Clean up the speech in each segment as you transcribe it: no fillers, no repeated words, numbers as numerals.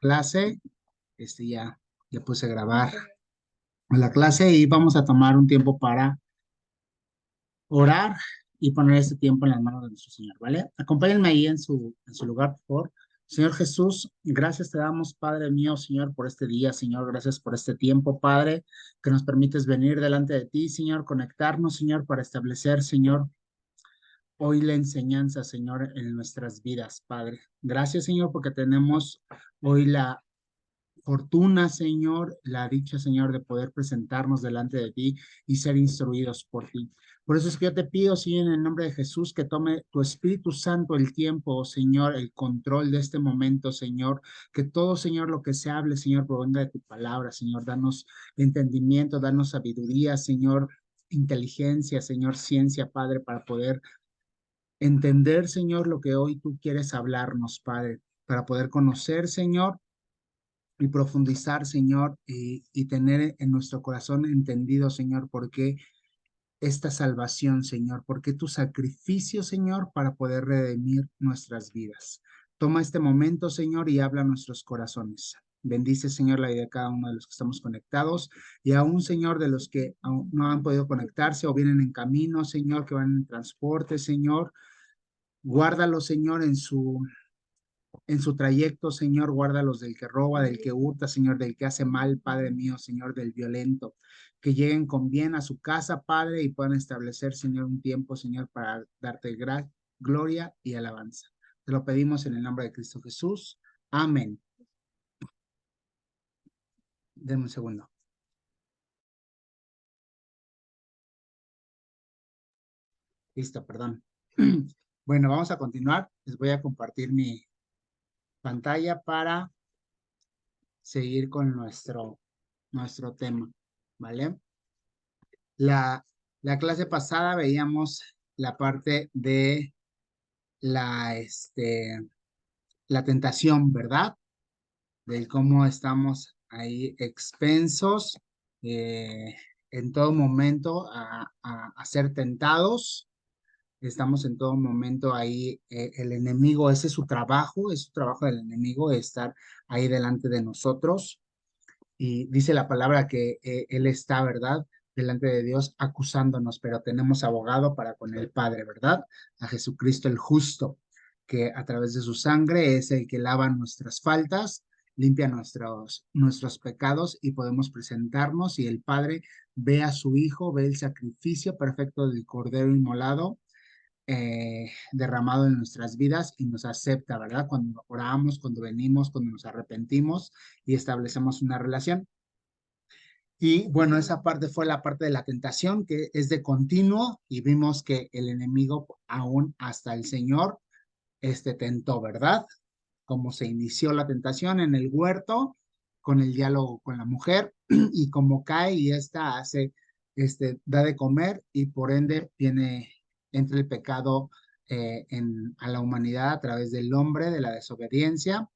clase. Ya puse a grabar la clase y vamos a tomar un tiempo para orar y poner este tiempo en las manos de nuestro Señor, ¿vale? Acompáñenme ahí en su lugar, por favor. Señor Jesús, gracias te damos, Padre mío, Señor, por este día, Señor, gracias por este tiempo, Padre, que nos permites venir delante de ti, Señor, conectarnos, Señor, para establecer, Señor, hoy la enseñanza, Señor, en nuestras vidas, Padre. Gracias, Señor, porque tenemos hoy la fortuna, Señor, la dicha, Señor, de poder presentarnos delante de ti y ser instruidos por ti. Por eso es que yo te pido, Señor, en el nombre de Jesús, que tome tu Espíritu Santo el tiempo, Señor, el control de este momento, Señor, que todo, Señor, lo que se hable, Señor, provenga de tu palabra, Señor, danos entendimiento, danos sabiduría, Señor, inteligencia, Señor, ciencia, Padre, para poder entender, Señor, lo que hoy tú quieres hablarnos, Padre, para poder conocer, Señor, y profundizar, Señor, y tener en nuestro corazón entendido, Señor, por qué esta salvación, Señor, por qué tu sacrificio, Señor, para poder redimir nuestras vidas. Toma este momento, Señor, y habla a nuestros corazones. Bendice, Señor, la vida de cada uno de los que estamos conectados y aún, Señor, de los que aún no han podido conectarse o vienen en camino, Señor, que van en transporte, Señor. Guárdalo, Señor, en su trayecto, Señor, guárdalos del que roba, del que hurta, Señor, del que hace mal, Padre mío, Señor, del violento, que lleguen con bien a su casa, Padre, y puedan establecer, Señor, un tiempo, Señor, para darte gloria y alabanza. Te lo pedimos en el nombre de Cristo Jesús. Amén. Denme un segundo. Listo, perdón. Bueno, vamos a continuar. Les voy a compartir mi pantalla para seguir con nuestro tema, ¿vale? La, la clase pasada veíamos la parte de la tentación, ¿verdad? De cómo estamos ahí expensos eh, en todo momento a ser tentados. Estamos en todo momento ahí, el enemigo, ese es su trabajo del enemigo, estar ahí delante de nosotros y dice la palabra que Él está, ¿verdad? Delante de Dios acusándonos, pero tenemos abogado para con el Padre, ¿verdad? A Jesucristo el justo, que a través de su sangre es el que lava nuestras faltas, limpia nuestros pecados y podemos presentarnos y el Padre ve a su Hijo, ve el sacrificio perfecto del Cordero inmolado derramado en nuestras vidas y nos acepta, ¿verdad? Cuando oramos, cuando venimos, cuando nos arrepentimos y establecemos una relación. Y bueno, esa parte fue la parte de la tentación, que es de continuo, y vimos que el enemigo, aún hasta el Señor, tentó, ¿verdad? Como se inició la tentación en el huerto, con el diálogo con la mujer, y como cae y esta hace, da de comer, y por ende entra el pecado a la humanidad a través del hombre, de la desobediencia,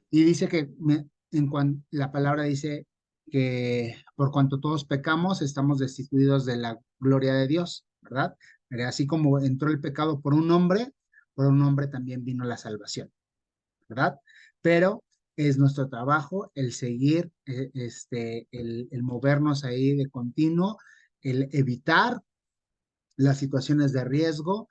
y dice que la palabra dice que por cuanto todos pecamos, estamos destituidos de la gloria de Dios, ¿verdad? Pero así como entró el pecado por un hombre también vino la salvación, ¿verdad? Pero es nuestro trabajo el seguir, el movernos ahí de continuo, el evitar las situaciones de riesgo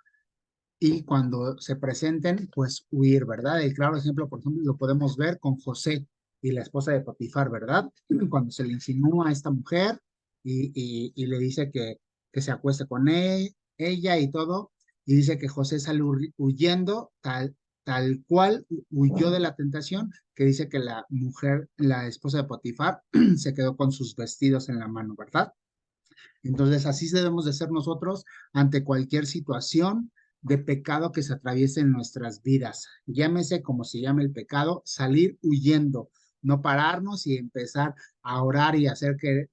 y cuando se presenten, pues huir, ¿verdad? El claro ejemplo, por ejemplo, lo podemos ver con José y la esposa de Potifar, ¿verdad? Cuando se le insinúa a esta mujer y le dice que se acueste con ella y todo, y dice que José sale huyendo tal cual huyó de la tentación, que dice que la mujer, la esposa de Potifar, se quedó con sus vestidos en la mano, ¿verdad? Entonces, así debemos de ser nosotros ante cualquier situación de pecado que se atraviese en nuestras vidas. Llámese como se llame el pecado, salir huyendo, no pararnos y empezar a orar y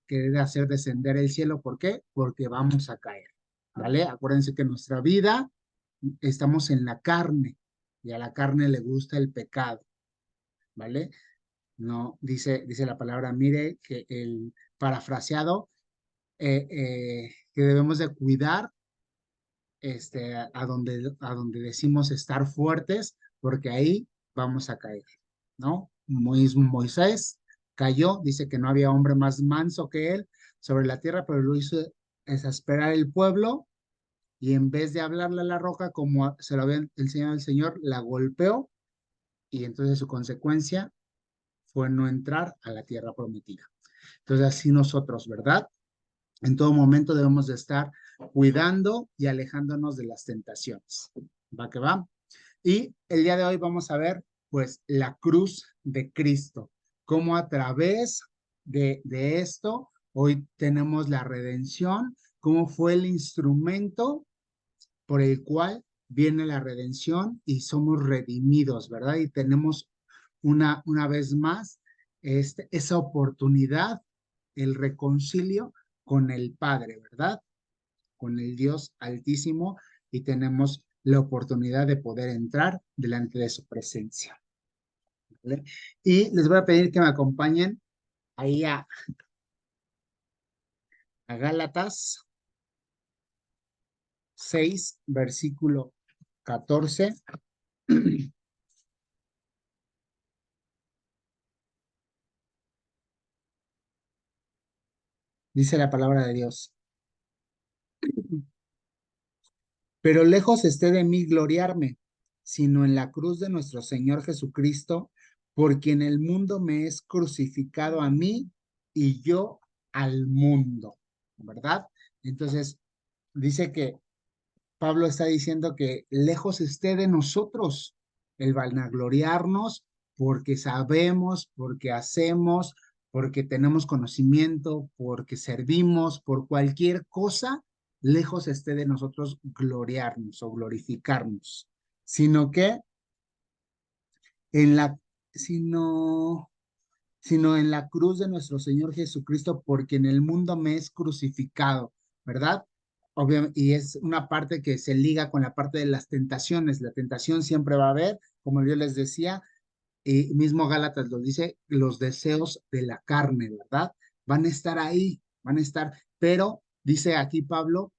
querer hacer descender el cielo. ¿Por qué? Porque vamos a caer, ¿vale? Acuérdense que nuestra vida estamos en la carne y a la carne le gusta el pecado, ¿vale? No, dice la palabra, mire que el parafraseado que debemos de cuidar a donde decimos estar fuertes, porque ahí vamos a caer, ¿no? Moisés cayó, dice que no había hombre más manso que él sobre la tierra, pero lo hizo exasperar el pueblo y en vez de hablarle a la roca como se lo había enseñado el Señor, la golpeó y entonces su consecuencia fue no entrar a la tierra prometida. Entonces así nosotros, ¿verdad? En todo momento debemos de estar cuidando y alejándonos de las tentaciones. ¿Va que va? Y el día de hoy vamos a ver, pues, la cruz de Cristo. Cómo a través de esto, hoy tenemos la redención, cómo fue el instrumento por el cual viene la redención y somos redimidos, ¿verdad? Y tenemos una vez más esa oportunidad, el reconcilio con el Padre, ¿verdad? Con el Dios Altísimo y tenemos la oportunidad de poder entrar delante de su presencia. ¿Vale? Y les voy a pedir que me acompañen ahí a Gálatas 6, versículo 14. Dice la palabra de Dios. Pero lejos esté de mí gloriarme, sino en la cruz de nuestro Señor Jesucristo, por quien el mundo me es crucificado a mí y yo al mundo, ¿verdad? Entonces, dice que Pablo está diciendo que lejos esté de nosotros el vanagloriarnos porque sabemos, porque hacemos, porque tenemos conocimiento, porque servimos, por cualquier cosa, lejos esté de nosotros gloriarnos o glorificarnos, sino que en la, sino, sino en la cruz de nuestro Señor Jesucristo, porque en el mundo me es crucificado, ¿verdad? Obviamente, y es una parte que se liga con la parte de las tentaciones. La tentación siempre va a haber, como yo les decía, y mismo Gálatas lo dice, los deseos de la carne, ¿verdad? Van a estar ahí, van a estar, pero dice aquí Pablo,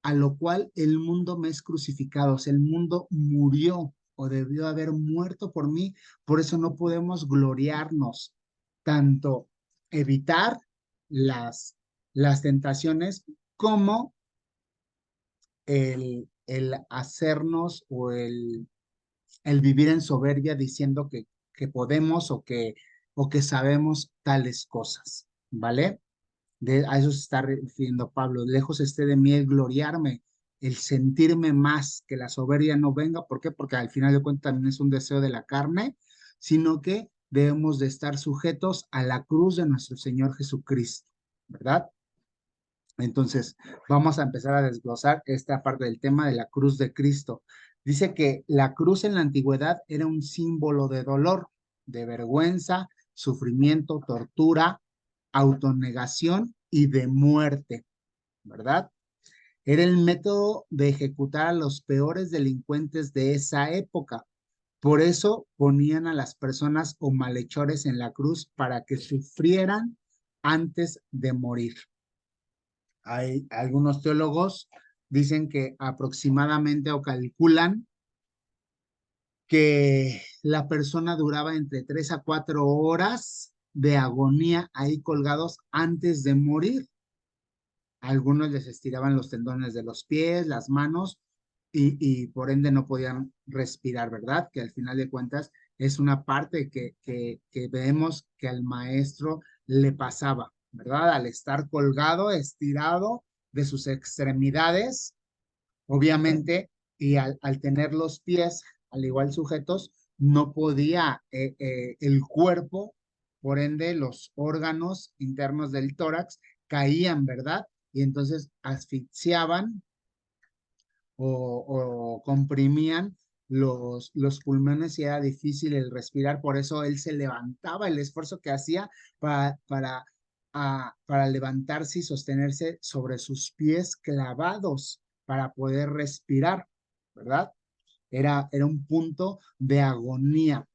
a lo cual el mundo me es crucificado, o sea, el mundo murió o debió haber muerto por mí, por eso no podemos gloriarnos, tanto evitar las tentaciones como el hacernos o el vivir en soberbia diciendo que podemos o que sabemos tales cosas, ¿vale? A eso se está refiriendo Pablo. Lejos esté de mí el gloriarme, el sentirme más, que la soberbia no venga. ¿Por qué? Porque al final de cuentas también es un deseo de la carne, sino que debemos de estar sujetos a la cruz de nuestro Señor Jesucristo, ¿verdad? Entonces, vamos a empezar a desglosar esta parte del tema de la cruz de Cristo. Dice que la cruz en la antigüedad era un símbolo de dolor, de vergüenza, sufrimiento, tortura, autonegación y de muerte, ¿verdad? Era el método de ejecutar a los peores delincuentes de esa época. Por eso ponían a las personas o malhechores en la cruz para que sufrieran antes de morir. Hay algunos teólogos dicen que aproximadamente o calculan que la persona duraba entre 3 a 4 horas de agonía ahí colgados antes de morir. Algunos les estiraban los tendones de los pies, las manos y por ende no podían respirar, ¿verdad? Que al final de cuentas es una parte que vemos que al maestro le pasaba, ¿verdad? Al estar colgado, estirado de sus extremidades, obviamente, y al tener los pies al igual sujetos, no podía el cuerpo, por ende los órganos internos del tórax caían, ¿verdad? Y entonces asfixiaban o comprimían los pulmones y era difícil el respirar, por eso él se levantaba, el esfuerzo que hacía para levantarse y sostenerse sobre sus pies clavados para poder respirar, ¿verdad? Era un punto de agonía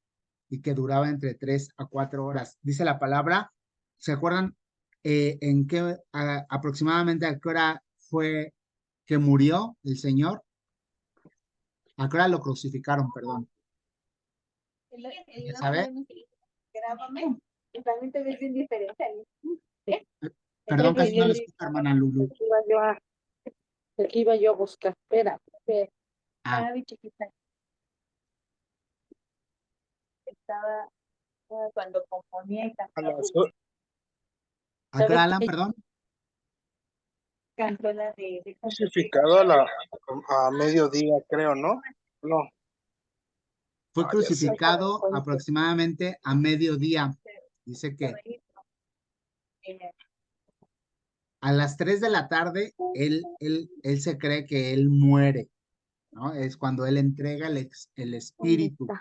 y que duraba entre 3 a 4 horas. Dice la palabra, ¿se acuerdan en qué aproximadamente a qué hora fue que murió el Señor? ¿A qué hora lo crucificaron, perdón? El ¿Sabe? Grábame. Y también te ves bien diferente. Perdón, casi no lo escucho, hermana Lulu. Aquí iba yo a buscar. Espera, espera. Ah, Mi chiquita. Estaba cuando componía y cantaba. ¿a qué ¿Sabes hora, Alan, qué? perdón? Cantó la de Crucificado a mediodía, creo, ¿no? No, Fue ya sé. crucificado aproximadamente a mediodía. Dice que a las 3 de la tarde él se cree que él muere, ¿no? Es cuando él entrega el ¿Dónde espíritu. está?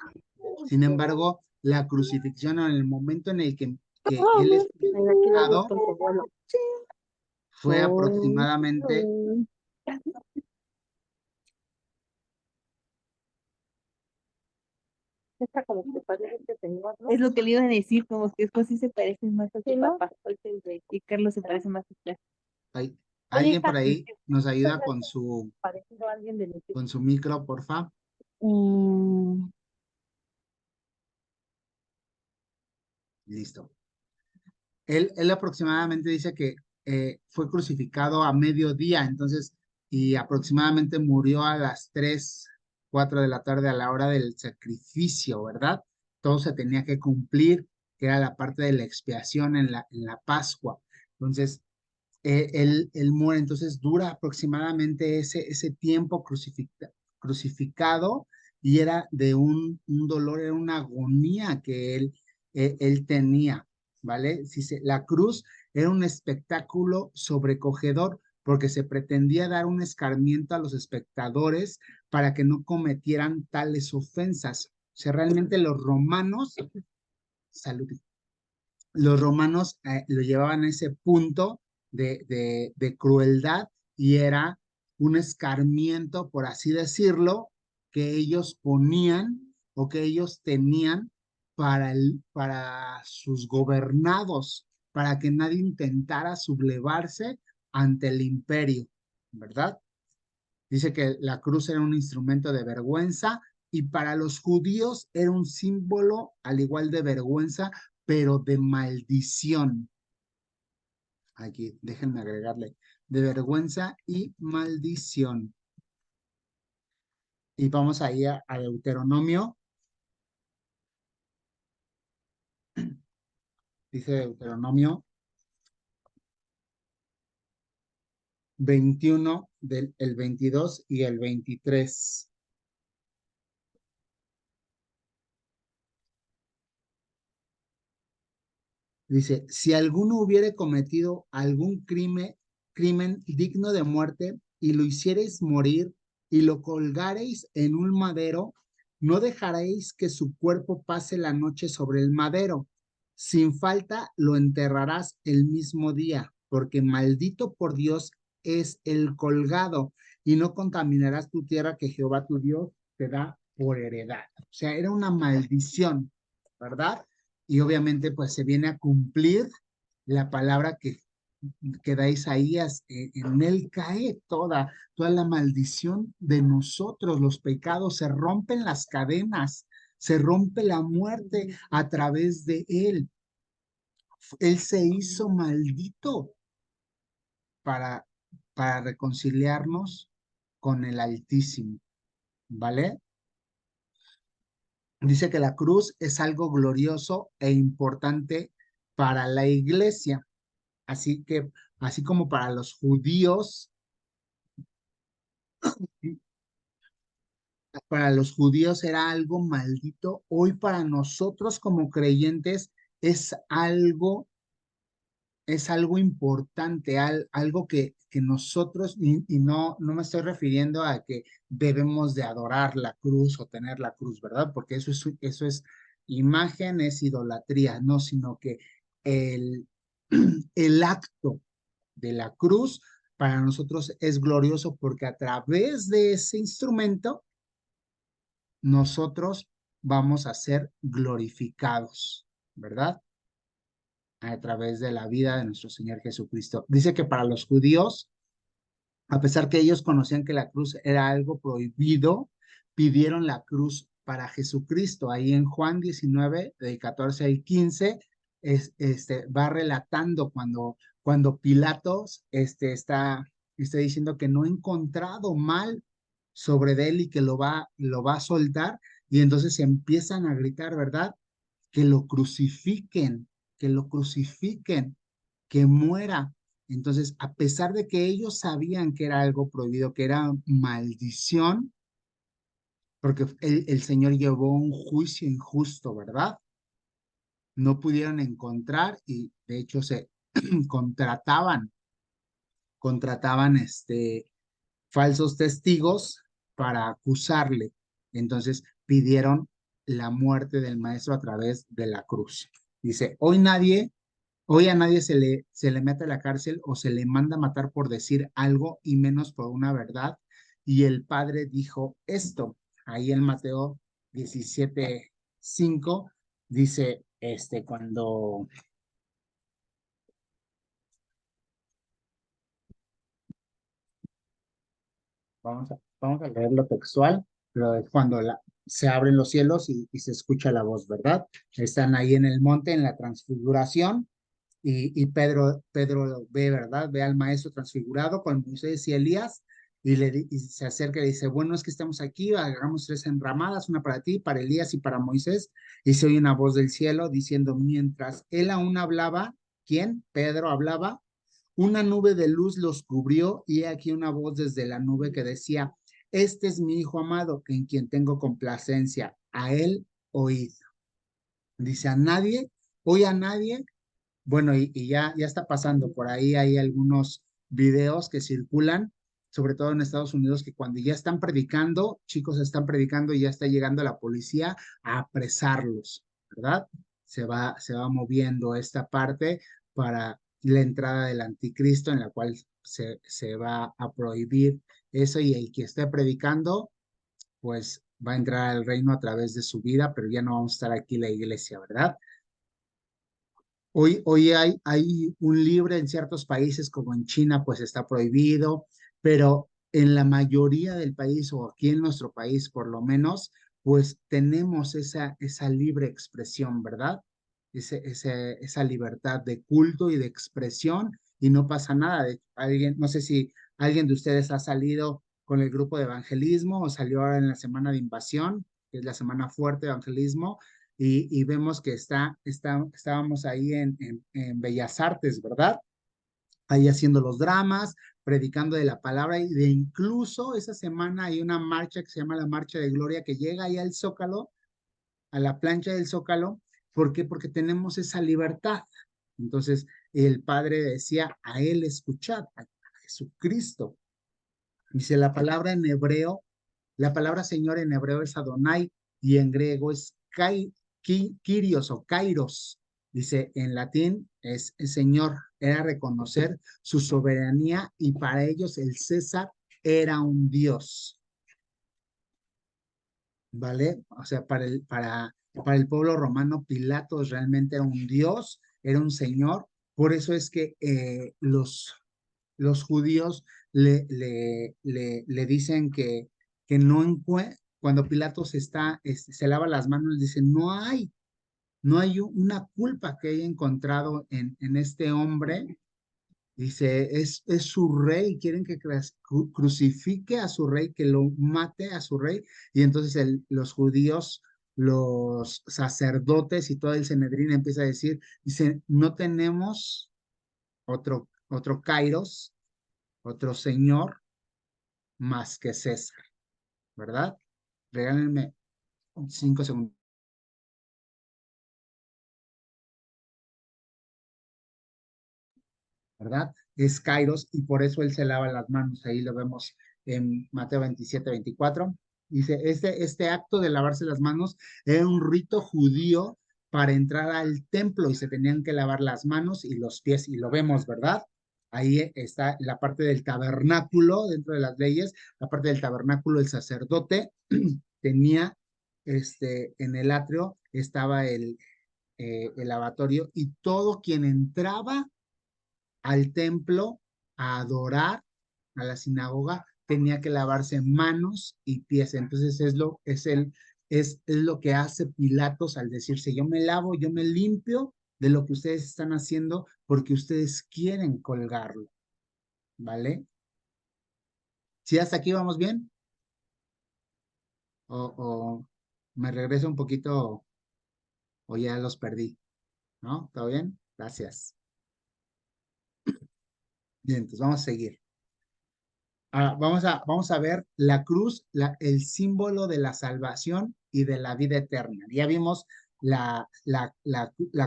Sin embargo, la crucifixión en el momento en el que él es Mira, aquí lo crucificado busco en tu vuelo. fue aproximadamente, Está como que parece este señor, ¿no? Es lo que le iba a decir, como que después sí se parecen más a su papá. Y Carlos se parece más a usted. hay- Oye, alguien por hija, ahí nos ¿estás ayuda parecido a alguien del equipo? con su micro, porfa. Mm, Listo. Él aproximadamente dice que fue crucificado a mediodía, entonces, y aproximadamente murió a las 3, 4 de la tarde a la hora del sacrificio, ¿verdad? Todo se tenía que cumplir, que era la parte de la expiación en la Pascua. Entonces, él muere, entonces dura aproximadamente ese tiempo crucificado y era de un dolor, era una agonía que él tenía, ¿vale? La cruz era un espectáculo sobrecogedor porque se pretendía dar un escarmiento a los espectadores para que no cometieran tales ofensas. O sea, realmente salud, los romanos lo llevaban a ese punto de crueldad y era un escarmiento, por así decirlo, que ellos ponían o que ellos tenían para sus gobernados, para que nadie intentara sublevarse ante el imperio, ¿verdad? Dice que la cruz era un instrumento de vergüenza y para los judíos era un símbolo al igual de vergüenza, pero de maldición. Aquí, déjenme agregarle, de vergüenza y maldición. Y vamos ahí a Deuteronomio. Dice Deuteronomio 21, el 22 y el 23. Dice, si alguno hubiere cometido algún crimen digno de muerte y lo hiciereis morir y lo colgareis en un madero, no dejaréis que su cuerpo pase la noche sobre el madero. Sin falta lo enterrarás el mismo día, porque maldito por Dios es el colgado, y no contaminarás tu tierra que Jehová tu Dios te da por heredad. O sea, era una maldición, ¿verdad? Y obviamente pues se viene a cumplir la palabra que da Isaías, en él cae toda la maldición de nosotros, los pecados, se rompen las cadenas, se rompe la muerte a través de él. Él se hizo maldito para, para reconciliarnos con el Altísimo, ¿vale? Dice que la cruz es algo glorioso e importante para la iglesia. Así que, así como para los judíos, era algo maldito, hoy para nosotros como creyentes es algo, es algo importante, algo que nosotros, y no me estoy refiriendo a que debemos de adorar la cruz o tener la cruz, ¿verdad? Porque eso es imagen, es idolatría, no, sino que el, el acto de la cruz para nosotros es glorioso porque a través de ese instrumento nosotros vamos a ser glorificados, ¿verdad? A través de la vida de nuestro Señor Jesucristo. Dice que para los judíos, a pesar que ellos conocían que la cruz era algo prohibido, pidieron la cruz para Jesucristo. Ahí en Juan 19, del 14 al 15, va relatando cuando Pilatos está diciendo que no ha encontrado mal sobre de él y que lo va a soltar, y entonces empiezan a gritar, ¿verdad? Que lo crucifiquen, que lo crucifiquen, que muera. Entonces, a pesar de que ellos sabían que era algo prohibido, que era maldición, porque el Señor llevó un juicio injusto, ¿verdad? No pudieron encontrar y de hecho se contrataban, contrataban falsos testigos para acusarle. Entonces pidieron la muerte del maestro a través de la cruz. Dice, hoy a nadie se le mete a la cárcel o se le manda a matar por decir algo y menos por una verdad. Y el Padre dijo esto. Ahí en Mateo 17:5 dice, cuando vamos a leer lo textual, pero es cuando se abren los cielos y se escucha la voz, ¿verdad? Están ahí en el monte, en la transfiguración, y Pedro ve, ¿verdad? Ve al maestro transfigurado con Moisés y Elías, y se acerca y le dice, bueno, es que estamos aquí, hagamos 3 enramadas, una para ti, para Elías y para Moisés, y se oye una voz del cielo diciendo, mientras él aún hablaba, ¿quién? Pedro hablaba, una nube de luz los cubrió y he aquí una voz desde la nube que decía, este es mi hijo amado en quien tengo complacencia, a él oíd. Dice a nadie, oye a nadie. Bueno, y ya está pasando por ahí, hay algunos videos que circulan, sobre todo en Estados Unidos, que cuando ya están predicando, chicos están predicando y ya está llegando la policía a apresarlos, ¿verdad? Se va moviendo esta parte para la entrada del anticristo, en la cual se va a prohibir eso, y el que esté predicando, pues va a entrar al reino a través de su vida, pero ya no vamos a estar aquí la iglesia, ¿verdad? Hoy hay un libre en ciertos países, como en China, pues está prohibido, pero en la mayoría del país, o aquí en nuestro país por lo menos, pues tenemos esa libre expresión, ¿verdad? Esa libertad de culto y de expresión, y no pasa nada. No sé si alguien de ustedes ha salido con el grupo de evangelismo o salió ahora en la semana de invasión, que es la semana fuerte de evangelismo, y vemos que estábamos ahí en Bellas Artes, ¿verdad? Ahí haciendo los dramas, predicando de la palabra, y de incluso esa semana hay una marcha que se llama la Marcha de Gloria, que llega ahí al Zócalo, a la plancha del Zócalo. ¿Por qué? Porque tenemos esa libertad. Entonces, el Padre decía, a Él escuchad, a Jesucristo. Dice la palabra en hebreo, la palabra Señor en hebreo es Adonai, y en griego es Kyrios o Kairos. Dice, en latín es el Señor, era reconocer su soberanía, y para ellos el César era un Dios, ¿vale? O sea, para el pueblo romano, Pilatos realmente era un Dios, era un Señor. Por eso es que los judíos le dicen que no cuando Pilatos se lava las manos, dice, no hay una culpa que haya encontrado en este hombre. Dice, es su rey, quieren que crucifique a su rey, que lo mate a su rey. Y entonces los judíos, los sacerdotes y todo el Sanedrín empieza a decir, dice, no tenemos otro Kairos, otro señor más que César, ¿verdad? Regálenme 5 segundos. ¿Verdad? Es Kairos, y por eso él se lava las manos. Ahí lo vemos en Mateo 27-24. Dice, este acto de lavarse las manos era un rito judío para entrar al templo, y se tenían que lavar las manos y los pies, y lo vemos, ¿verdad? Ahí está la parte del tabernáculo, dentro de las leyes, la parte del tabernáculo, el sacerdote tenía, en el atrio estaba el lavatorio, y todo quien entraba al templo a adorar, a la sinagoga, tenía que lavarse manos y pies. Entonces es es lo que hace Pilatos al decirse, yo me lavo, yo me limpio de lo que ustedes están haciendo porque ustedes quieren colgarlo, ¿vale? ¿Sí hasta aquí vamos bien? O me regreso un poquito o ya los perdí, ¿no? ¿Todo bien? Gracias. Bien, entonces vamos a seguir. Vamos a ver la cruz, el símbolo de la salvación y de la vida eterna. Ya vimos la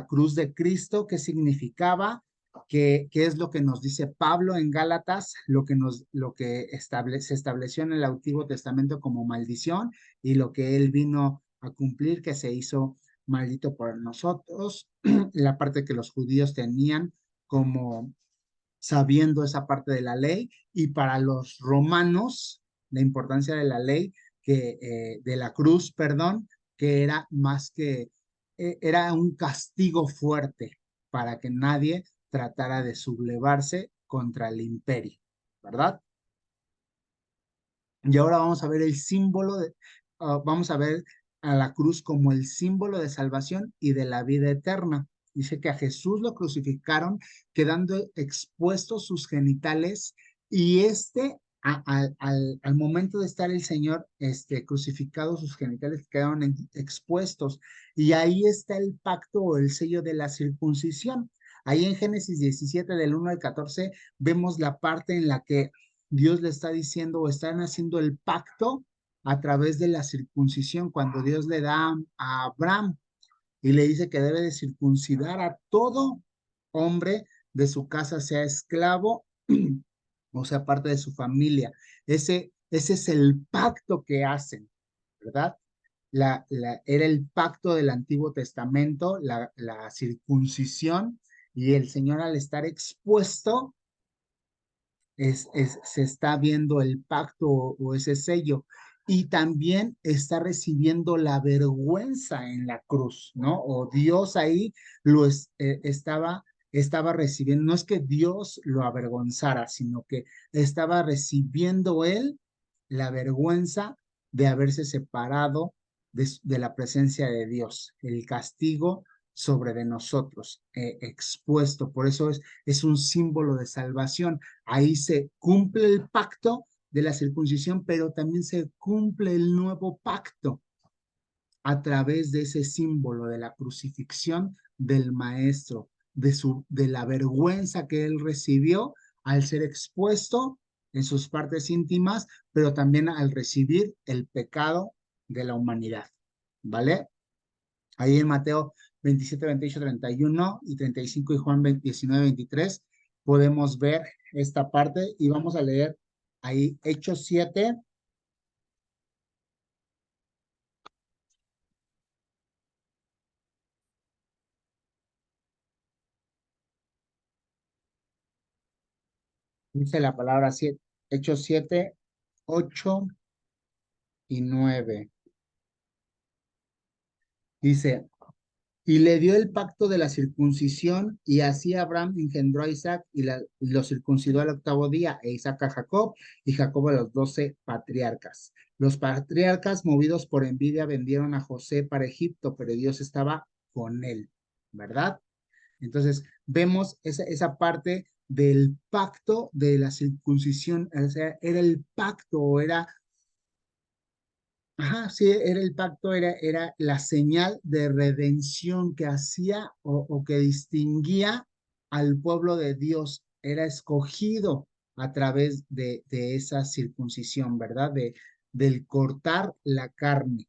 cruz de Cristo, qué significaba, qué es lo que nos dice Pablo en Gálatas, lo que se estableció en el Antiguo Testamento como maldición y lo que él vino a cumplir, que se hizo maldito por nosotros, la parte que los judíos tenían como sabiendo esa parte de la ley, y para los romanos, la importancia de la ley, de la cruz, perdón, que era más que, era un castigo fuerte para que nadie tratara de sublevarse contra el imperio, ¿verdad? Y ahora vamos a ver el símbolo vamos a ver a la cruz como el símbolo de salvación y de la vida eterna. Dice que a Jesús lo crucificaron, quedando expuestos sus genitales, y al momento de estar el Señor crucificado, sus genitales quedaron expuestos, y ahí está el pacto o el sello de la circuncisión. Ahí en Génesis 17, del 1 al 14, vemos la parte en la que Dios le está diciendo o están haciendo el pacto a través de la circuncisión, cuando Dios le da a Abraham y le dice que debe de circuncidar a todo hombre de su casa, sea esclavo o sea parte de su familia. Ese es el pacto que hacen, ¿verdad? Era el pacto del Antiguo Testamento, la circuncisión, y el Señor, al estar expuesto, se está viendo el pacto o ese sello, y también está recibiendo la vergüenza en la cruz, ¿no? O Dios ahí estaba recibiendo, no es que Dios lo avergonzara, sino que estaba recibiendo él la vergüenza de haberse separado de la presencia de Dios, el castigo sobre de nosotros, expuesto. Por eso es un símbolo de salvación. Ahí se cumple el pacto de la circuncisión, pero también se cumple el nuevo pacto a través de ese símbolo de la crucifixión del maestro, de la vergüenza que él recibió al ser expuesto en sus partes íntimas, pero también al recibir el pecado de la humanidad. ¿Vale? Ahí en Mateo 27, 28, 31 y 35 y Juan 19, 23 podemos ver esta parte, y vamos a leer ahí Hechos 7. Dice la palabra 7, Hechos 7, 8 y 9. Dice, y le dio el pacto de la circuncisión, y así Abraham engendró a Isaac y lo circuncidó al octavo día, e Isaac a Jacob, y Jacob a los 12 patriarcas. Los patriarcas, movidos por envidia, vendieron a José para Egipto, pero Dios estaba con él, ¿verdad? Entonces, vemos esa parte del pacto de la circuncisión, o sea, era el pacto, ajá, sí, era el pacto, era la señal de redención que hacía o que distinguía al pueblo de Dios. Era escogido a través de esa circuncisión, ¿verdad? Del cortar la carne,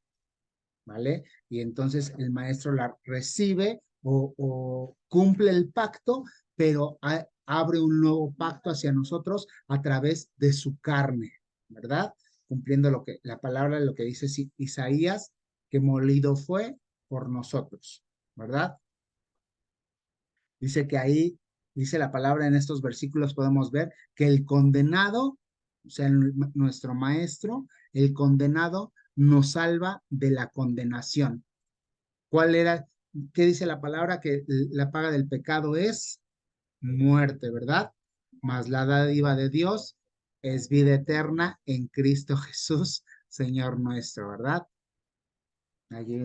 ¿vale? Y entonces el maestro la recibe o cumple el pacto, pero abre un nuevo pacto hacia nosotros a través de su carne, ¿verdad? Cumpliendo la palabra, lo que dice Isaías, que molido fue por nosotros, ¿verdad? Dice que ahí, dice la palabra en estos versículos, podemos ver que el condenado, o sea, nuestro maestro, el condenado nos salva de la condenación. ¿Cuál era? ¿Qué dice la palabra? Que la paga del pecado es muerte, ¿verdad? Mas la dádiva de Dios es vida eterna en Cristo Jesús, Señor nuestro, ¿verdad? Allí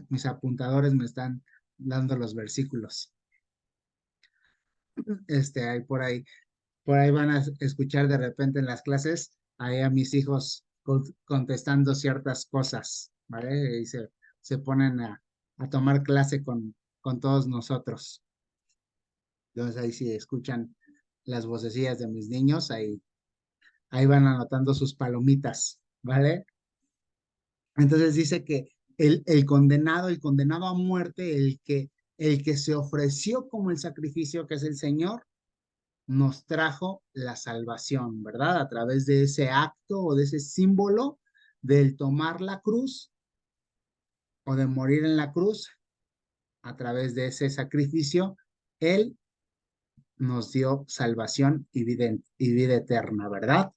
mis apuntadores me están dando los versículos. Ahí por ahí van a escuchar de repente en las clases ahí a mis hijos contestando ciertas cosas, ¿vale? Y se ponen a tomar clase con todos nosotros. Entonces ahí si escuchan las vocecillas de mis niños, ahí van anotando sus palomitas, ¿vale? Entonces dice que el condenado a muerte, el que se ofreció como el sacrificio, que es el Señor, nos trajo la salvación, ¿verdad? A través de ese acto o de ese símbolo del tomar la cruz o de morir en la cruz, a través de ese sacrificio, Él nos dio salvación y vida eterna, ¿verdad?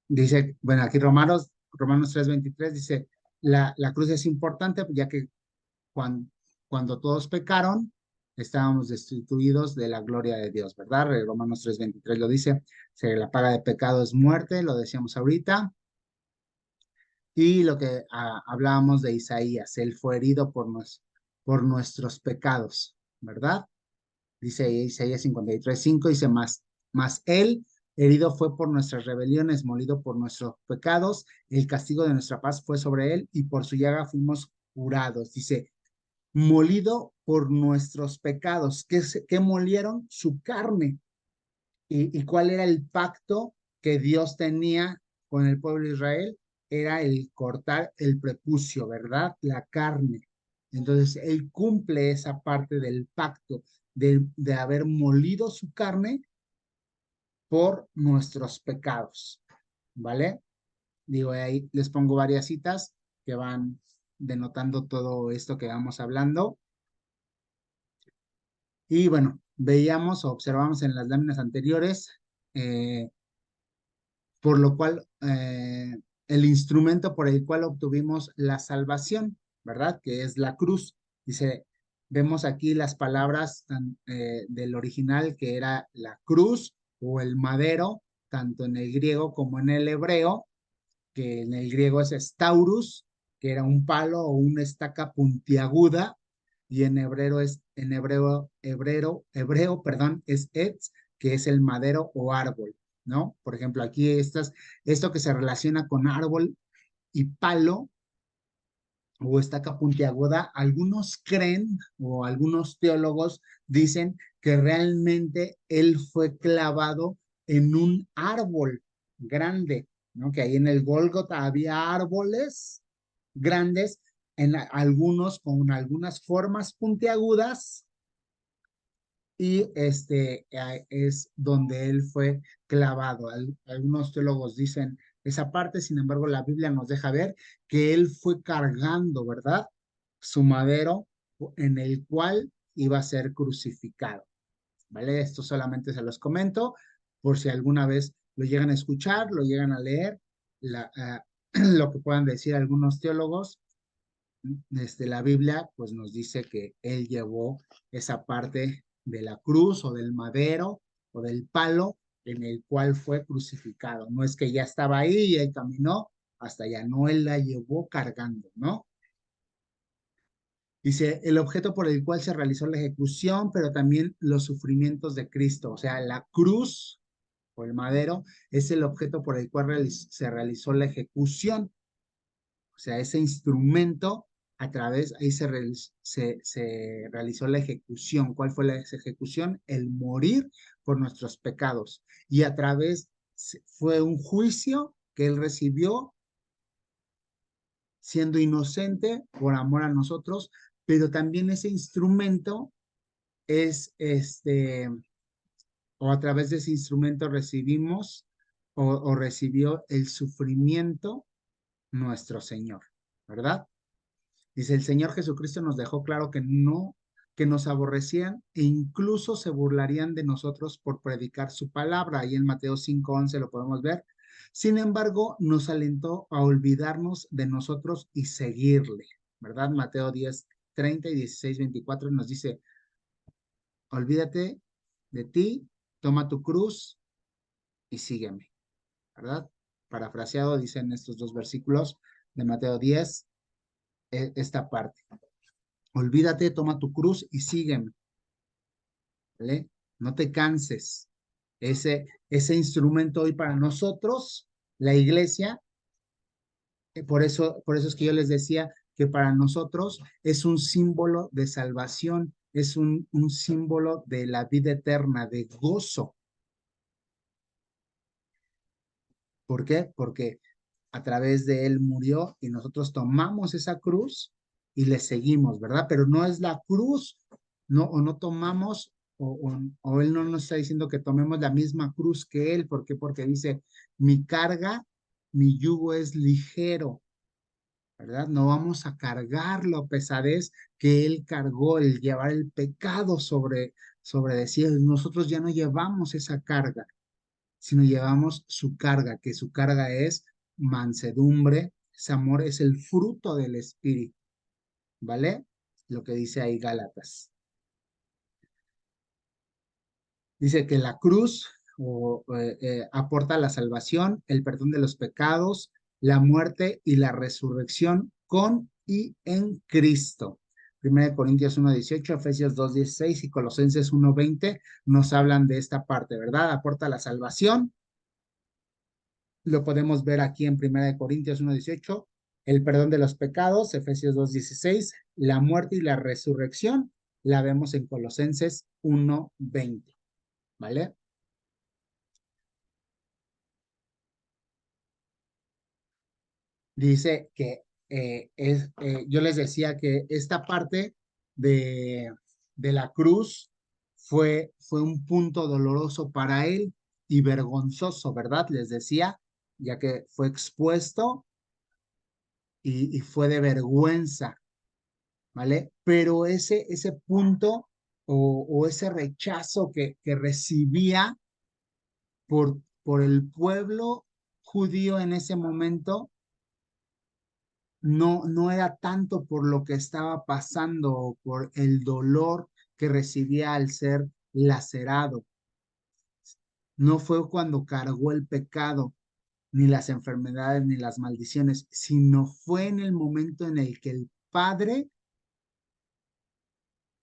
Dice, bueno, aquí Romanos 3:23 dice, la cruz es importante ya que cuando todos pecaron, estábamos destituidos de la gloria de Dios, ¿verdad? Romanos 3:23 lo dice, la paga de pecado es muerte, lo decíamos ahorita, y lo que hablábamos de Isaías, él fue herido por nuestros pecados, ¿verdad? Dice Isaías 53:5, dice más él herido fue por nuestras rebeliones, molido por nuestros pecados, el castigo de nuestra paz fue sobre él y por su llaga fuimos curados. Dice, molido por nuestros pecados. ¿Qué molieron? Su carne. ¿Y cuál era el pacto que Dios tenía con el pueblo de Israel? Era el cortar el prepucio, ¿verdad? La carne. Entonces, Él cumple esa parte del pacto de haber molido su carne por nuestros pecados, ¿vale? Digo, ahí les pongo varias citas que van denotando todo esto que vamos hablando. Y bueno, veíamos o observamos en las láminas anteriores, eh, por lo cual el instrumento por el cual obtuvimos la salvación, ¿verdad? Que es la cruz. Dice, vemos aquí las palabras del original que era la cruz o el madero, tanto en el griego como en el hebreo, que en el griego es staurus, que era un palo o una estaca puntiaguda, y en hebreo, perdón, es etz, que es el madero o árbol, ¿no? Por ejemplo, aquí esto que se relaciona con árbol y palo o estaca puntiaguda, algunos creen o algunos teólogos dicen que realmente él fue clavado en un árbol grande, ¿no? Que ahí en el Gólgota había árboles grandes, algunos con algunas formas puntiagudas, y es donde él fue clavado. Algunos teólogos dicen esa parte, sin embargo, la Biblia nos deja ver que él fue cargando, ¿verdad? Su madero en el cual iba a ser crucificado, ¿vale? Esto solamente se los comento por si alguna vez lo llegan a escuchar, lo llegan a leer, lo que puedan decir algunos teólogos. La Biblia pues nos dice que él llevó esa parte de la cruz o del madero o del palo en el cual fue crucificado. No es que ya estaba ahí y él caminó hasta allá, no, él la llevó cargando, ¿no? Dice, el objeto por el cual se realizó la ejecución, pero también los sufrimientos de Cristo. O sea, la cruz o el madero es el objeto por el cual se realizó la ejecución. O sea, ese instrumento ahí se realizó la ejecución. ¿Cuál fue la ejecución? El morir por nuestros pecados. Y a través, fue un juicio que él recibió siendo inocente por amor a nosotros, pero también ese instrumento es o a través de ese instrumento recibimos o recibió el sufrimiento nuestro Señor, ¿verdad? Dice, el Señor Jesucristo nos dejó claro que nos aborrecían e incluso se burlarían de nosotros por predicar su palabra. Ahí en Mateo 5:11 lo podemos ver. Sin embargo, nos alentó a olvidarnos de nosotros y seguirle, ¿verdad? Mateo 10:30 y 16:24 nos dice, olvídate de ti, toma tu cruz y sígueme, ¿verdad? parafraseado, dicen estos dos versículos de Mateo 10, esta parte. Olvídate, toma tu cruz y sígueme, ¿vale? No te canses. Ese instrumento hoy para nosotros, la iglesia, por eso es que yo les decía que para nosotros es un símbolo de salvación, es un símbolo de la vida eterna, de gozo. ¿Por qué? Porque a través de él murió y nosotros tomamos esa cruz y le seguimos, ¿verdad? Pero no es la cruz, no, o no tomamos, o él no nos está diciendo que tomemos la misma cruz que él. ¿Por qué? Porque dice, mi carga, mi yugo es ligero, ¿verdad? No vamos a cargar la pesadez que él cargó, el llevar el pecado sobre decir, nosotros ya no llevamos esa carga, sino llevamos su carga, que su carga es mansedumbre, ese amor es el fruto del Espíritu, ¿vale? Lo que dice ahí Gálatas. Dice que la cruz aporta la salvación, el perdón de los pecados, la muerte y la resurrección con y en Cristo. 1 Corintios 1:18, Efesios 2:16 y Colosenses 1:20 nos hablan de esta parte, ¿verdad? Aporta la salvación. Lo podemos ver aquí en 1 Corintios 1:18, el perdón de los pecados, Efesios 2:16, la muerte y la resurrección, la vemos en Colosenses 1:20, ¿vale? Dice que yo les decía que esta parte de, de la cruz fue un punto doloroso para él y vergonzoso, ¿verdad? Les decía, ya que fue expuesto y fue de vergüenza, ¿vale? Pero ese punto o ese rechazo que recibía por el pueblo judío en ese momento, no era tanto por lo que estaba pasando o por el dolor que recibía al ser lacerado. No fue cuando cargó el pecado, ni las enfermedades, ni las maldiciones, sino fue en el momento en el que el Padre,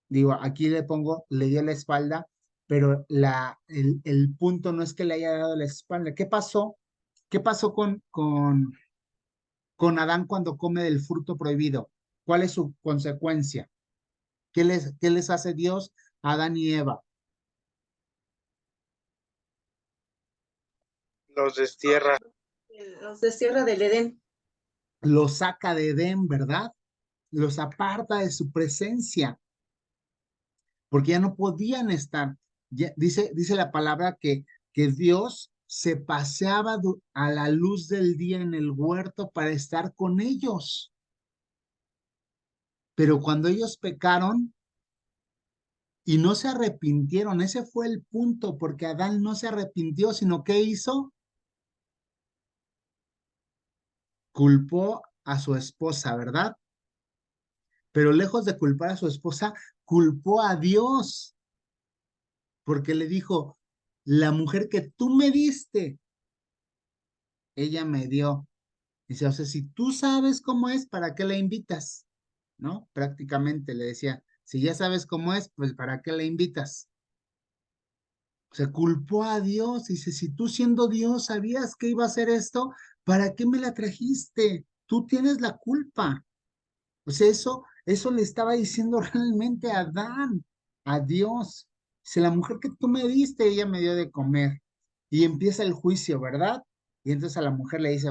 digo, aquí le dio la espalda, pero el punto no es que le haya dado la espalda. ¿Qué pasó? ¿Qué pasó con Adán cuando come del fruto prohibido? ¿Cuál es su consecuencia? ¿Qué les hace Dios a Adán y Eva? Los destierra. Los destierra del Edén. Los saca de Edén, ¿verdad? Los aparta de su presencia, porque ya no podían estar. Dice la palabra que Dios se paseaba a la luz del día en el huerto para estar con ellos. Pero cuando ellos pecaron y no se arrepintieron, ese fue el punto, porque Adán no se arrepintió, sino ¿qué hizo? Culpó a su esposa, ¿verdad? Pero lejos de culpar a su esposa, culpó a Dios, porque le dijo, la mujer que tú me diste, ella me dio. Dice, o sea, si tú sabes cómo es, ¿para qué la invitas? ¿No? Prácticamente le decía, si ya sabes cómo es, pues ¿para qué la invitas? O sea, culpó a Dios. Dice, si tú siendo Dios sabías que iba a hacer esto, ¿para qué me la trajiste? Tú tienes la culpa. O sea, eso le estaba diciendo realmente a Adán, a Dios. Dice, la mujer que tú me diste, ella me dio de comer. Y empieza el juicio, ¿verdad? Y entonces a la mujer le dice,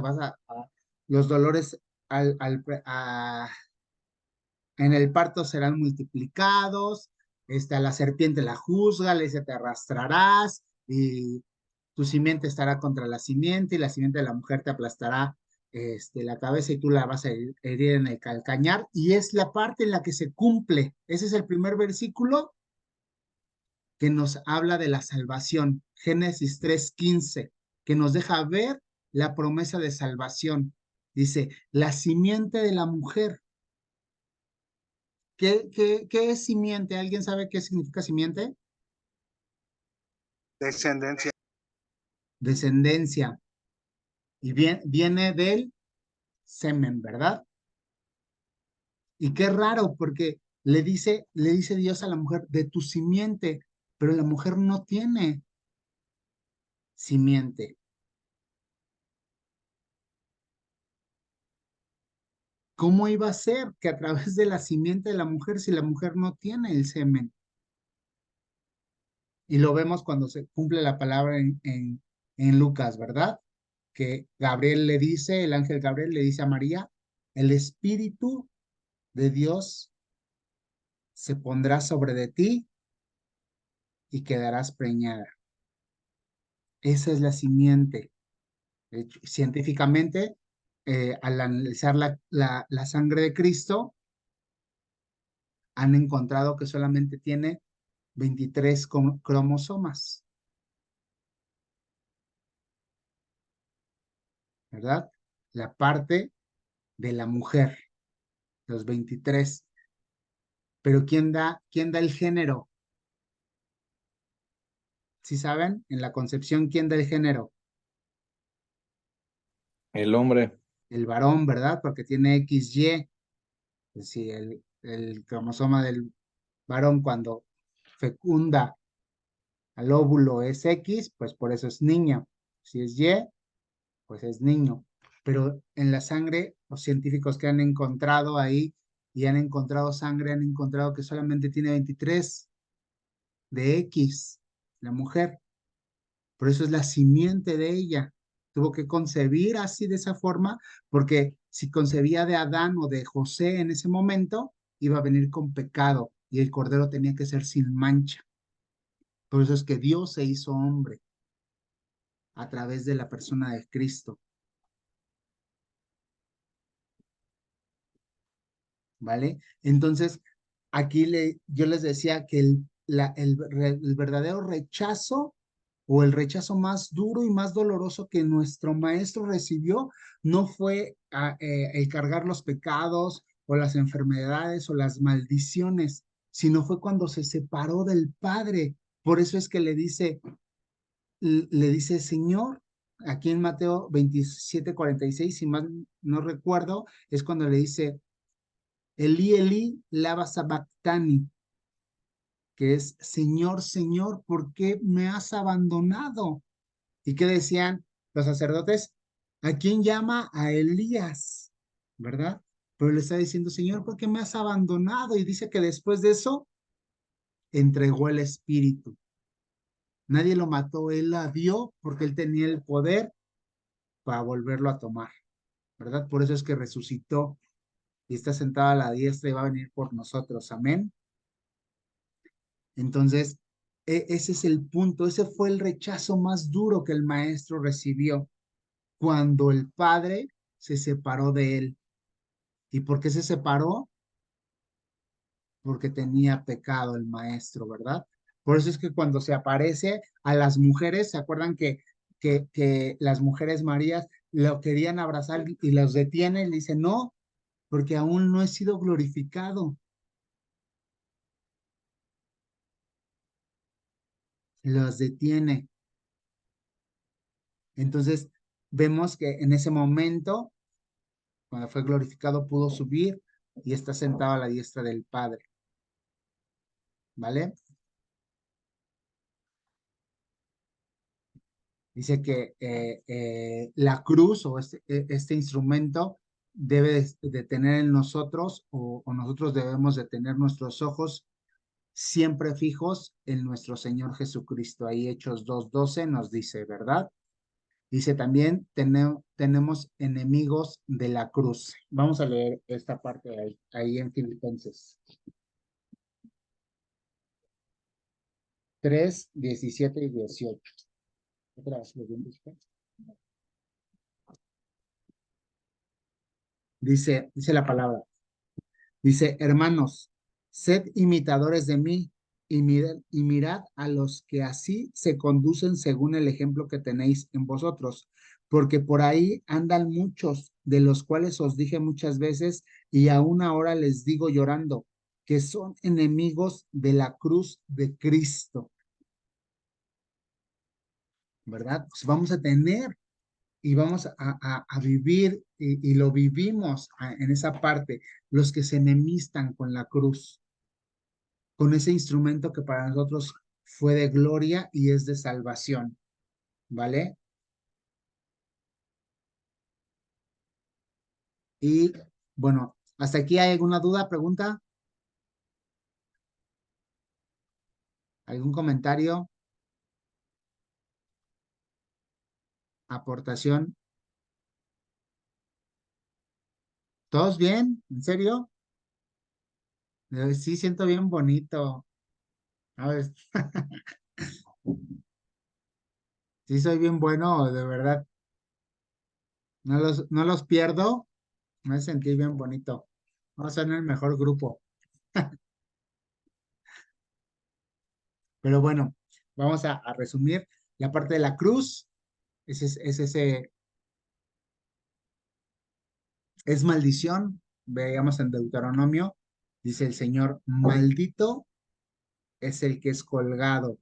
los dolores en el parto serán multiplicados, a la serpiente la juzga, le dice, te arrastrarás, y tu simiente estará contra la simiente, y la simiente de la mujer te aplastará la cabeza y tú la vas a herir en el calcañar, y es la parte en la que se cumple. Ese es el primer versículo que nos habla de la salvación, Génesis 3:15, que nos deja ver la promesa de salvación. Dice, la simiente de la mujer. ¿Qué es simiente? ¿Alguien sabe qué significa simiente? Descendencia. Descendencia. Y viene del semen, ¿verdad? Y qué raro, porque le dice Dios a la mujer, de tu simiente, pero la mujer no tiene simiente. ¿Cómo iba a ser que a través de la simiente de la mujer, si la mujer no tiene el semen? Y lo vemos cuando se cumple la palabra en Lucas, ¿verdad? Que Gabriel le dice, el ángel Gabriel le dice a María, el Espíritu de Dios se pondrá sobre de ti y quedarás preñada. Esa es la simiente. De hecho, científicamente, al analizar la sangre de Cristo, han encontrado que solamente tiene 23 cromosomas, ¿verdad? La parte de la mujer, los 23. Pero quién da el género? ¿Sí saben? En la concepción, ¿quién da el género? El hombre. El varón, ¿verdad? Porque tiene XY. Si el cromosoma del varón cuando fecunda al óvulo es X, pues por eso es niño. Si es Y, pues es niño. Pero en la sangre, los científicos que han encontrado ahí y han encontrado sangre, han encontrado que solamente tiene 23 de X, la mujer. Por eso es la simiente de ella. Tuvo que concebir así de esa forma, porque si concebía de Adán o de José en ese momento, iba a venir con pecado y el cordero tenía que ser sin mancha. Por eso es que Dios se hizo hombre a través de la persona de Cristo, ¿vale? Entonces, aquí yo les decía que el verdadero rechazo o el rechazo más duro y más doloroso que nuestro maestro recibió no fue el cargar los pecados o las enfermedades o las maldiciones, sino fue cuando se separó del Padre. Por eso es que le dice Señor, aquí en Mateo 27:46, si mal no recuerdo, es cuando le dice, Elí, Elí, lama sabactani, que es, Señor, Señor, ¿por qué me has abandonado? ¿Y qué decían los sacerdotes? ¿A quién llama? A Elías, ¿verdad? Pero le está diciendo, Señor, ¿por qué me has abandonado? Y dice que después de eso entregó el Espíritu. Nadie lo mató, él la dio porque él tenía el poder para volverlo a tomar, ¿verdad? Por eso es que resucitó y está sentado a la diestra y va a venir por nosotros. Amén. Entonces, ese es el punto, ese fue el rechazo más duro que el maestro recibió cuando el padre se separó de él. ¿Y por qué se separó? Porque tenía pecado el maestro, ¿verdad? Por eso es que cuando se aparece a las mujeres, ¿se acuerdan que las mujeres Marías lo querían abrazar y los detiene? Y le dice, no, porque aún no he sido glorificado. Los detiene. Entonces, vemos que en ese momento, cuando fue glorificado, pudo subir y está sentado a la diestra del Padre. ¿Vale? Dice que la cruz o este instrumento debe de tener en nosotros o nosotros debemos de tener nuestros ojos siempre fijos en nuestro Señor Jesucristo. Ahí Hechos 2:12 nos dice, ¿verdad? Dice también, tenemos enemigos de la cruz. Vamos a leer esta parte ahí en Filipenses 3:17 y 18. Otra vez, ¿lo ven después? Dice la palabra. Dice, hermanos, sed imitadores de mí y mirad a los que así se conducen según el ejemplo que tenéis en vosotros, porque por ahí andan muchos, de los cuales os dije muchas veces y aún ahora les digo llorando, que son enemigos de la cruz de Cristo, ¿verdad? Pues vamos a tener y vamos a vivir y lo vivimos en esa parte, los que se enemistan con la cruz, con ese instrumento que para nosotros fue de gloria y es de salvación, ¿vale? Y bueno, ¿hasta aquí hay alguna duda, pregunta? ¿Algún comentario? ¿Aportación? ¿Todos bien? ¿En serio? Sí, siento bien bonito. A ver, sí soy bien bueno, de verdad. No los pierdo. Me sentí bien bonito. Vamos a ser el mejor grupo. Pero bueno, vamos a resumir la parte de la cruz. Es maldición. Veamos en Deuteronomio. Dice el Señor, maldito es el que es colgado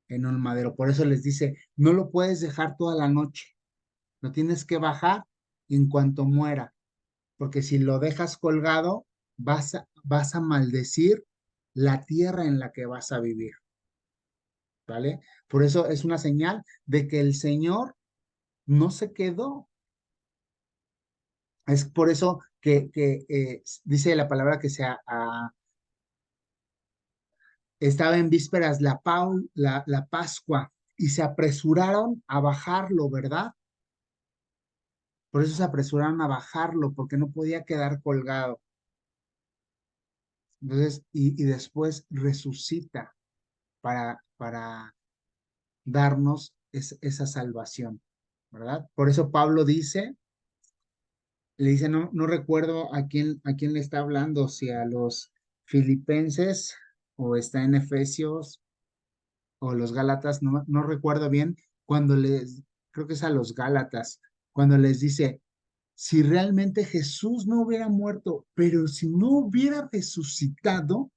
en un madero. Por eso les dice, no lo puedes dejar toda la noche. Lo tienes que bajar en cuanto muera. Porque si lo dejas colgado, vas a maldecir la tierra en la que vas a vivir. ¿Vale? Por eso es una señal de que el Señor no se quedó. Es por eso que dice la palabra que estaba en vísperas la Pascua y se apresuraron a bajarlo, ¿verdad? Por eso se apresuraron a bajarlo, porque no podía quedar colgado. Entonces, y después resucita para darnos esa salvación, ¿verdad? Por eso Pablo le dice, no recuerdo a quién le está hablando, si a los filipenses o está en Efesios o los Gálatas, no recuerdo bien, creo que es a los Gálatas, cuando les dice, si realmente Jesús no hubiera muerto, pero si no hubiera resucitado,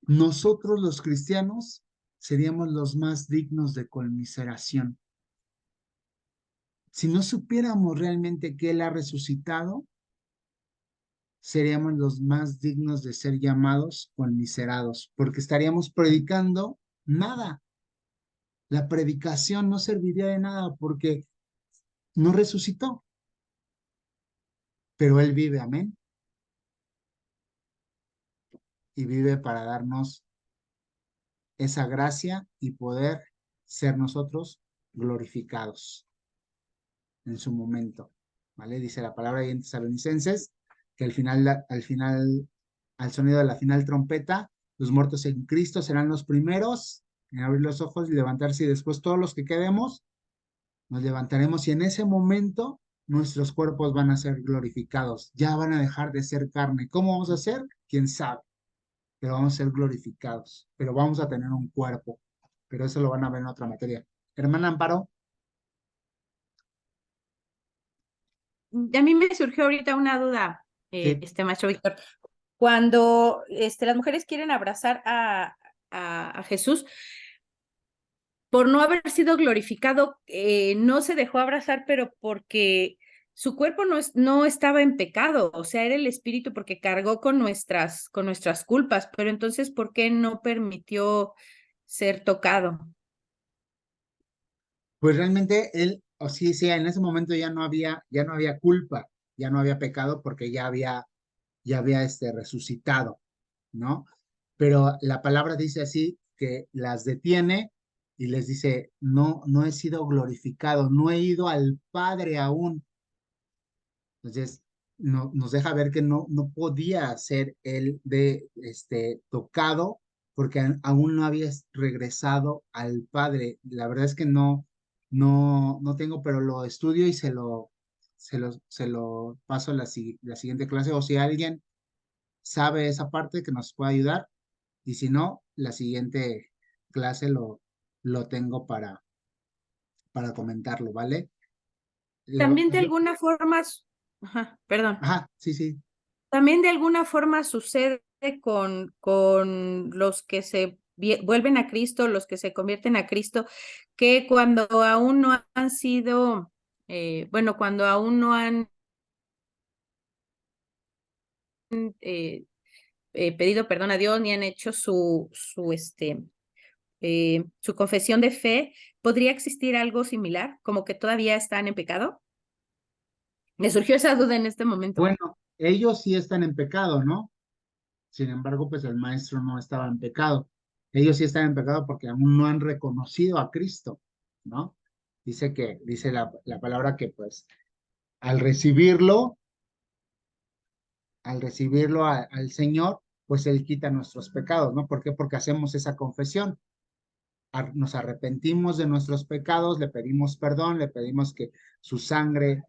nosotros los cristianos seríamos los más dignos de conmiseración. Si no supiéramos realmente que Él ha resucitado, seríamos los más dignos de ser llamados conmiserados, porque estaríamos predicando nada. La predicación no serviría de nada porque no resucitó, pero Él vive, amén, y vive para darnos esa gracia y poder ser nosotros glorificados en su momento, ¿vale? Dice la palabra ahí en Tesalonicenses que al sonido de la final trompeta, los muertos en Cristo serán los primeros en abrir los ojos y levantarse, y después todos los que quedemos nos levantaremos, y en ese momento nuestros cuerpos van a ser glorificados, ya van a dejar de ser carne. ¿Cómo vamos a ser? ¿Quién sabe? Pero vamos a ser glorificados, pero vamos a tener un cuerpo, pero eso lo van a ver en otra materia. Hermana Amparo. A mí me surgió ahorita una duda, Sí. maestro Víctor. Cuando las mujeres quieren abrazar a Jesús, por no haber sido glorificado, no se dejó abrazar, pero porque su cuerpo no estaba en pecado, o sea, era el espíritu porque cargó con nuestras culpas, pero entonces, ¿por qué no permitió ser tocado? Pues realmente él, o sí, en ese momento ya no había culpa, ya no había pecado porque ya había resucitado, ¿no? Pero la palabra dice así que las detiene y les dice, no he sido glorificado, no he ido al Padre aún. Entonces, nos deja ver que no podía ser él tocado porque aún no había regresado al Padre. La verdad es que no tengo, pero lo estudio y se lo paso a la siguiente clase, o si alguien sabe esa parte que nos pueda ayudar, y si no, la siguiente clase lo tengo para comentarlo, ¿vale? También de alguna forma, ajá, perdón. Ajá, sí, sí. También de alguna forma sucede con los que se vuelven a Cristo, los que se convierten a Cristo, que cuando aún no han sido, bueno, cuando aún no han pedido perdón a Dios ni han hecho su confesión de fe, ¿podría existir algo similar, como que todavía están en pecado? Me surgió esa duda en este momento. Bueno, ellos sí están en pecado, ¿no? Sin embargo, pues el maestro no estaba en pecado. Ellos sí están en pecado porque aún no han reconocido a Cristo, ¿no? Dice la palabra que pues al recibirlo, al Señor, pues Él quita nuestros pecados, ¿no? ¿Por qué? Porque hacemos esa confesión. Nos arrepentimos de nuestros pecados, le pedimos perdón, le pedimos que su sangre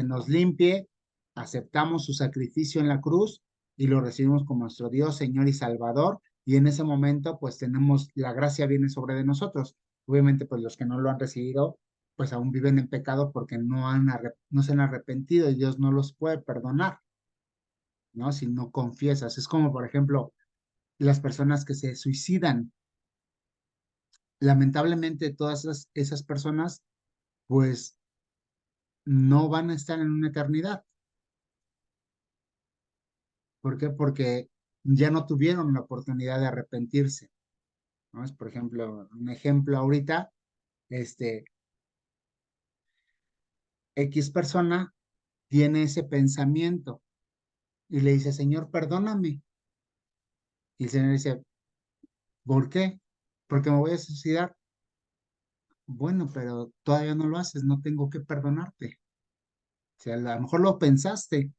nos limpie, aceptamos su sacrificio en la cruz y lo recibimos como nuestro Dios, Señor y Salvador, y en ese momento pues tenemos, la gracia viene sobre de nosotros. Obviamente pues los que no lo han recibido pues aún viven en pecado porque no se han arrepentido y Dios no los puede perdonar, ¿no? Si no confiesas. Es como por ejemplo las personas que se suicidan. Lamentablemente todas esas personas pues no van a estar en una eternidad. ¿Por qué? Porque ya no tuvieron la oportunidad de arrepentirse, ¿no? Es, por ejemplo, un ejemplo ahorita, X persona tiene ese pensamiento y le dice, Señor, perdóname. Y el Señor dice, ¿por qué? Porque me voy a suicidar. Bueno, pero todavía no lo haces, no tengo que perdonarte. O sea, a lo mejor lo pensaste,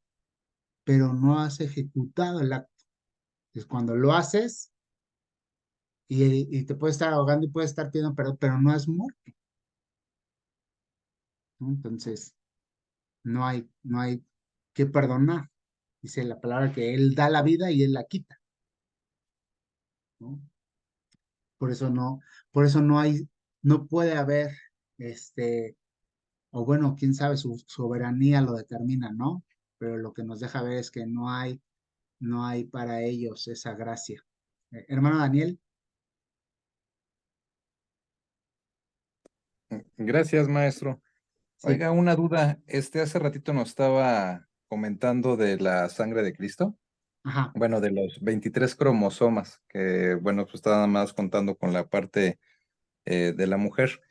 pero no has ejecutado el acto. Entonces, cuando lo haces y te puedes estar ahogando y puedes estar pidiendo perdón, pero no has muerto, ¿no? Entonces, no hay que perdonar. Dice la palabra que Él da la vida y Él la quita, ¿no? Por eso no hay, no puede haber, o bueno, quién sabe, su soberanía lo determina, ¿no? Pero lo que nos deja ver es que no hay para ellos esa gracia. Hermano Daniel, Gracias, maestro. sí, Oiga, una duda. Hace ratito nos estaba comentando de la sangre de Cristo. ajá, Bueno, de los 23 cromosomas, que bueno, pues está nada más contando con la parte de la mujer.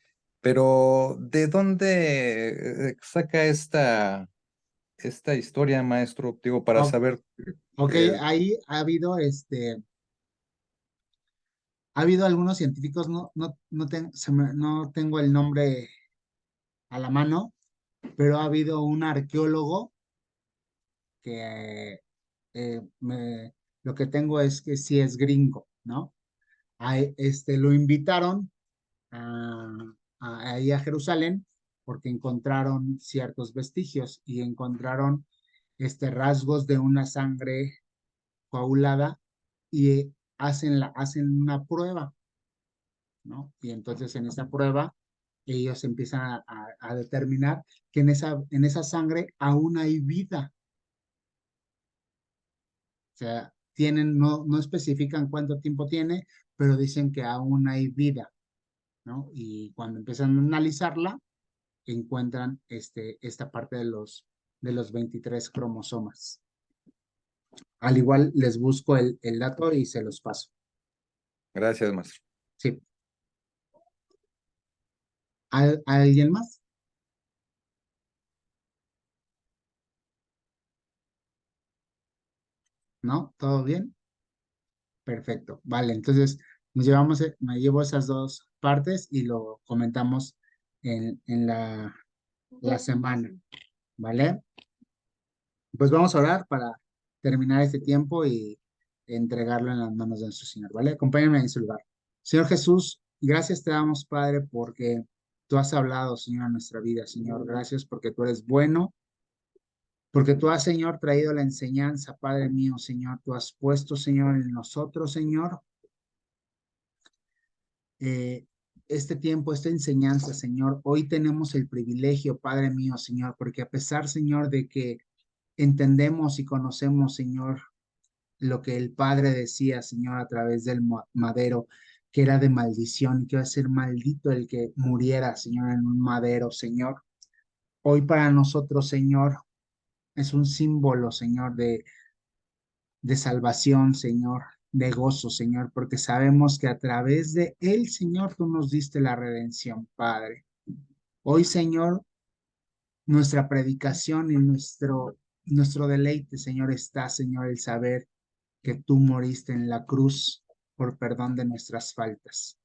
Pero, ¿de dónde saca esta historia, maestro? Digo, para o- saber. ok, eh, ahí ha habido algunos científicos, no tengo el nombre a la mano, pero ha habido un arqueólogo que lo que tengo es que sí es gringo, ¿no? Lo invitaron a, ahí a Jerusalén porque encontraron ciertos vestigios y encontraron rasgos de una sangre coagulada y hacen una prueba, ¿no? Y entonces en esa prueba ellos empiezan a determinar que en esa sangre aún hay vida. O sea, no especifican cuánto tiempo tiene, pero dicen que aún hay vida, ¿no? Y cuando empiezan a analizarla, encuentran esta parte de los 23 cromosomas. Al igual les busco el dato y se los paso. Gracias, maestro. Sí. ¿Alguien más? ¿No? ¿Todo bien? Perfecto. Vale, entonces me llevo esas dos partes y lo comentamos en la semana. ¿Vale? Pues vamos a orar para terminar este tiempo y entregarlo en las manos de nuestro Señor, ¿vale? Acompáñenme en su lugar. Señor Jesús, gracias te damos, Padre, porque tú has hablado, Señor, a nuestra vida, Señor. Gracias porque tú eres bueno, porque tú has, Señor, traído la enseñanza, Padre mío, Señor. Tú has puesto, Señor, en nosotros, Señor, eh, este tiempo, esta enseñanza, Señor. Hoy tenemos el privilegio, Padre mío, Señor, porque a pesar, Señor, de que entendemos y conocemos, Señor, lo que el Padre decía, Señor, a través del madero, que era de maldición y que iba a ser maldito el que muriera, Señor, en un madero, Señor. Hoy para nosotros, Señor, es un símbolo, Señor, de salvación, Señor, de gozo, Señor, porque sabemos que a través de él, Señor, tú nos diste la redención, Padre. Hoy, Señor, nuestra predicación y nuestro deleite, Señor, está, Señor, el saber que tú moriste en la cruz por perdón de nuestras faltas.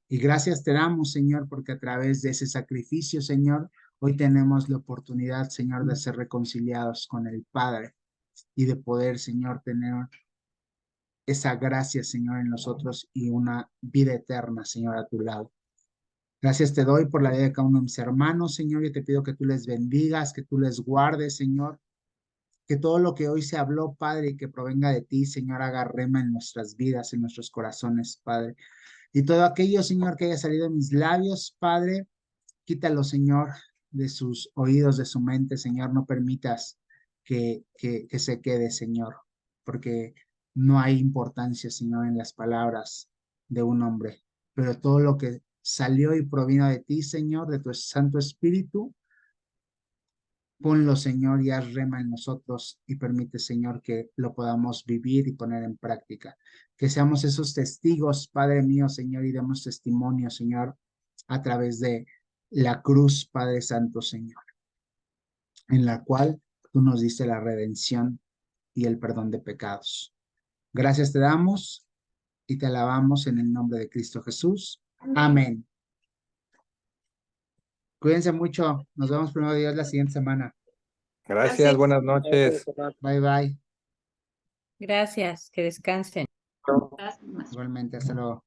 Y gracias te damos, Señor, porque a través de ese sacrificio, Señor, hoy tenemos la oportunidad, Señor, de ser reconciliados con el Padre y de poder, Señor, tener esa gracia, Señor, en nosotros y una vida eterna, Señor, a tu lado. Gracias te doy por la vida de cada uno de mis hermanos, Señor. Yo te pido que tú les bendigas, que tú les guardes, Señor. Que todo lo que hoy se habló, Padre, y que provenga de ti, Señor, haga rema en nuestras vidas, en nuestros corazones, Padre. Y todo aquello, Señor, que haya salido de mis labios, Padre, quítalo, Señor, de sus oídos, de su mente, Señor. No permitas que se quede, Señor, porque no hay importancia, Señor, en las palabras de un hombre. Pero todo lo que salió y provino de ti, Señor, de tu Santo Espíritu, ponlo, Señor, y haz rema en nosotros y permite, Señor, que lo podamos vivir y poner en práctica. Que seamos esos testigos, Padre mío, Señor, y demos testimonio, Señor, a través de la cruz, Padre Santo, Señor, en la cual tú nos diste la redención y el perdón de pecados. Gracias te damos y te alabamos en el nombre de Cristo Jesús. Amén. Cuídense mucho. Nos vemos primero Dios la siguiente semana. Gracias, buenas noches. Bye, bye. Gracias, que descansen. Gracias. Igualmente, hasta luego.